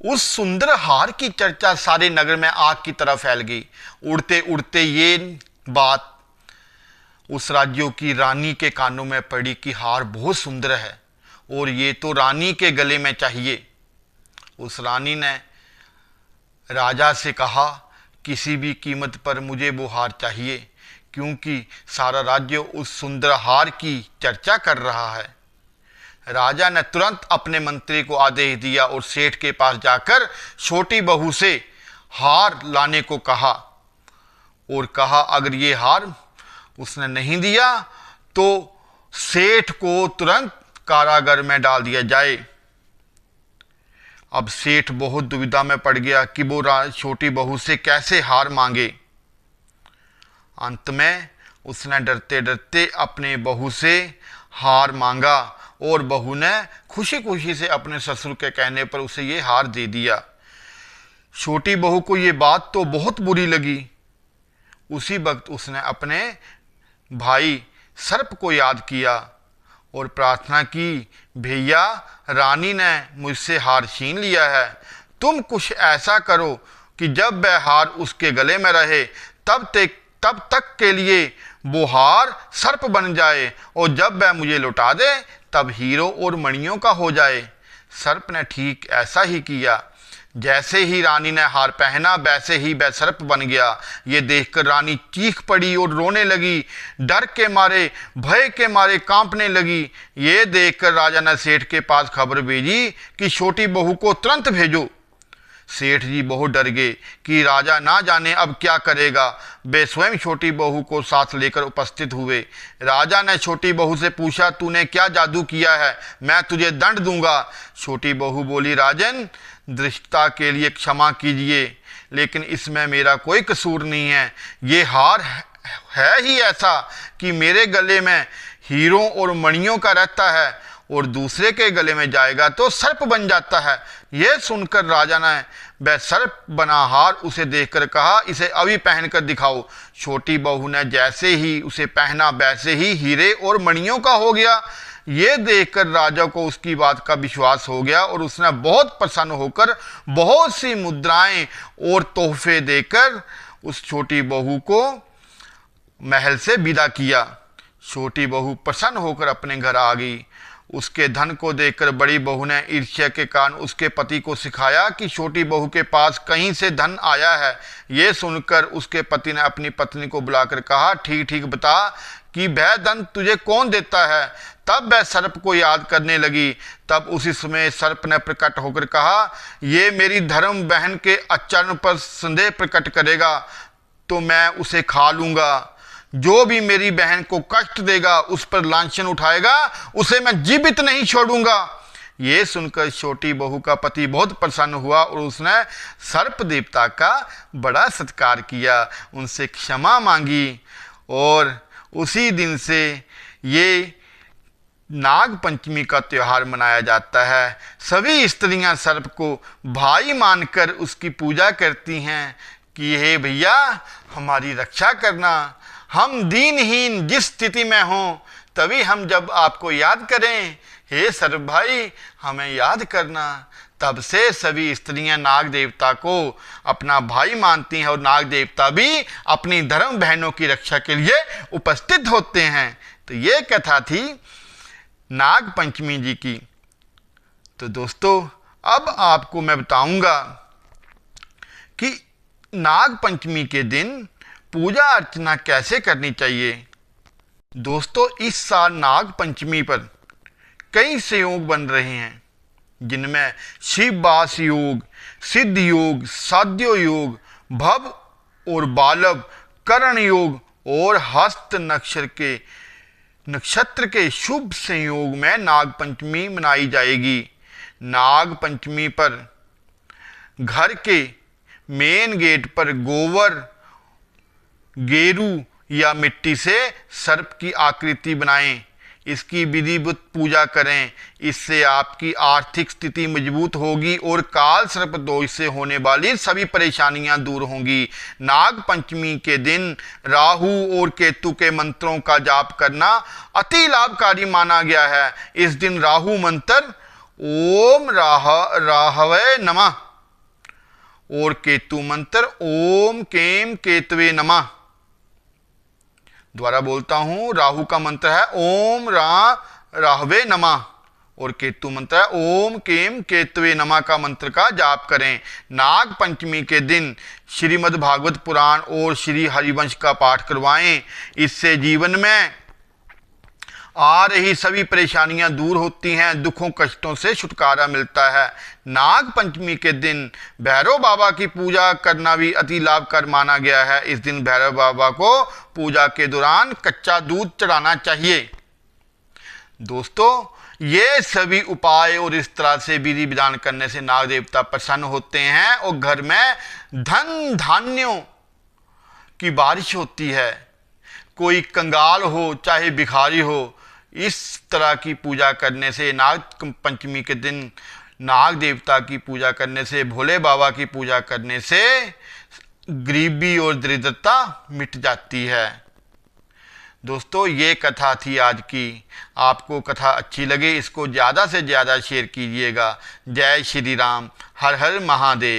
उस सुंदर हार की चर्चा सारे नगर में आग की तरह फैल गई। उड़ते उड़ते ये बात उस राज्यों की रानी के कानों में पड़ी कि हार बहुत सुंदर है और ये तो रानी के गले में चाहिए। उस रानी ने राजा से कहा, किसी भी कीमत पर मुझे वो हार चाहिए, क्योंकि सारा राज्य उस सुंदर हार की चर्चा कर रहा है। राजा ने तुरंत अपने मंत्री को आदेश दिया और सेठ के पास जाकर छोटी बहू से हार लाने को कहा और कहा, अगर ये हार उसने नहीं दिया तो सेठ को तुरंत कारागार में डाल दिया जाए। अब सेठ बहुत दुविधा में पड़ गया कि वो छोटी बहू से कैसे हार मांगे। अंत में उसने डरते डरते अपने बहू से हार मांगा और बहू ने खुशी खुशी से अपने ससुर के कहने पर उसे ये हार दे दिया। छोटी बहू को ये बात तो बहुत बुरी लगी। उसी वक्त उसने अपने भाई सर्प को याद किया और प्रार्थना की, भैया रानी ने मुझसे हार छीन लिया है, तुम कुछ ऐसा करो कि जब वह हार उसके गले में रहे तब तक के लिए वो हार सर्प बन जाए और जब वह मुझे लौटा दे तब हीरो और मणियों का हो जाए। सर्प ने ठीक ऐसा ही किया। जैसे ही रानी ने हार पहना वैसे ही वह सर्प बन गया। ये देखकर रानी चीख पड़ी और रोने लगी, डर के मारे भय के मारे कांपने लगी। ये देखकर राजा ने सेठ के पास खबर भेजी कि छोटी बहू को तुरंत भेजो। सेठ जी बहुत डर गए कि राजा ना जाने अब क्या करेगा। वे स्वयं छोटी बहू को साथ लेकर उपस्थित हुए। राजा ने छोटी बहू से पूछा, तूने क्या जादू किया है, मैं तुझे दंड दूंगा। छोटी बहू बोली, राजन दृष्टता के लिए क्षमा कीजिए, लेकिन इसमें मेरा कोई कसूर नहीं है। ये हार है ही ऐसा कि मेरे गले में हीरों और मणियों का रहता है और दूसरे के गले में जाएगा तो सर्प बन जाता है। यह सुनकर राजा ने वह सर्प बना हार उसे देखकर कहा, इसे अभी पहनकर दिखाओ। छोटी बहू ने जैसे ही उसे पहना वैसे ही हीरे और मणियों का हो गया। ये देखकर राजा को उसकी बात का विश्वास हो गया और उसने बहुत प्रसन्न होकर बहुत सी मुद्राएं और तोहफे देकर उस छोटी बहू को महल से विदा किया। छोटी बहू प्रसन्न होकर अपने घर आ गई। उसके धन को देखकर बड़ी बहू ने ईर्ष्या के कारण उसके पति को सिखाया कि छोटी बहू के पास कहीं से धन आया है। ये सुनकर उसके पति ने अपनी पत्नी को बुलाकर कहा, ठीक ठीक बता कि वह धन तुझे कौन देता है। तब वह सर्प को याद करने लगी। तब उसी समय सर्प ने प्रकट होकर कहा, ये मेरी धर्म बहन के आचरण पर संदेह प्रकट करेगा तो मैं उसे खा लूंगा। जो भी मेरी बहन को कष्ट देगा, उस पर लांछन उठाएगा, उसे मैं जीवित नहीं छोड़ूंगा। ये सुनकर छोटी बहू का पति बहुत प्रसन्न हुआ और उसने सर्प देवता का बड़ा सत्कार किया, उनसे क्षमा मांगी और उसी दिन से ये नाग पंचमी का त्योहार मनाया जाता है। सभी स्त्रियां सर्प को भाई मानकर उसकी पूजा करती हैं कि हे भैया हमारी रक्षा करना, हम दीनहीन जिस स्थिति में हों तभी हम जब आपको याद करें, हे सर्प भाई हमें याद करना। तब से सभी स्त्रियां नाग देवता को अपना भाई मानती हैं और नाग देवता भी अपनी धर्म बहनों की रक्षा के लिए उपस्थित होते हैं। तो ये कथा थी नाग पंचमी जी की। तो दोस्तों अब आपको मैं बताऊंगा कि नाग पंचमी के दिन पूजा अर्चना कैसे करनी चाहिए। दोस्तों इस साल नाग पंचमी पर कई संयोग बन रहे हैं, जिनमें शिववास योग, सिद्ध योग, साध्यो योग, भव और बालव, करण योग और हस्त नक्षत्र के शुभ संयोग में नाग पंचमी मनाई जाएगी। नाग पंचमी पर घर के मेन गेट पर गोबर, गेरू या मिट्टी से सर्प की आकृति बनाएं। इसकी विधिवत पूजा करें। इससे आपकी आर्थिक स्थिति मजबूत होगी और काल सर्प दोष से होने वाली सभी परेशानियां दूर होंगी। नाग पंचमी के दिन राहु और केतु के मंत्रों का जाप करना अति लाभकारी माना गया है। इस दिन राहु मंत्र ओम राहवे नमः और केतु मंत्र ओम केम केतवे नमः। दोबारा बोलता हूं, राहु का मंत्र है ओम राहवे नमः और केतु मंत्र है ओम केम केतवे नमः का मंत्र का जाप करें। नाग पंचमी के दिन श्रीमद् भागवत पुराण और श्री हरिवंश का पाठ करवाएं। इससे जीवन में आ रही सभी परेशानियां दूर होती हैं, दुखों कष्टों से छुटकारा मिलता है। नाग पंचमी के दिन भैरव बाबा की पूजा करना भी अति लाभकर माना गया है। इस दिन भैरव बाबा को पूजा के दौरान कच्चा दूध चढ़ाना चाहिए। दोस्तों, ये सभी उपाय और इस तरह से विधि विधान करने से नाग देवता प्रसन्न होते हैं और घर में धन धान्यों की बारिश होती है। कोई कंगाल हो चाहे भिखारी हो, इस तरह की पूजा करने से, नाग पंचमी के दिन नाग देवता की पूजा करने से, भोले बाबा की पूजा करने से गरीबी और दरिद्रता मिट जाती है। दोस्तों, ये कथा थी आज की। आपको कथा अच्छी लगे इसको ज़्यादा से ज़्यादा शेयर कीजिएगा। जय श्री राम, हर हर महादेव।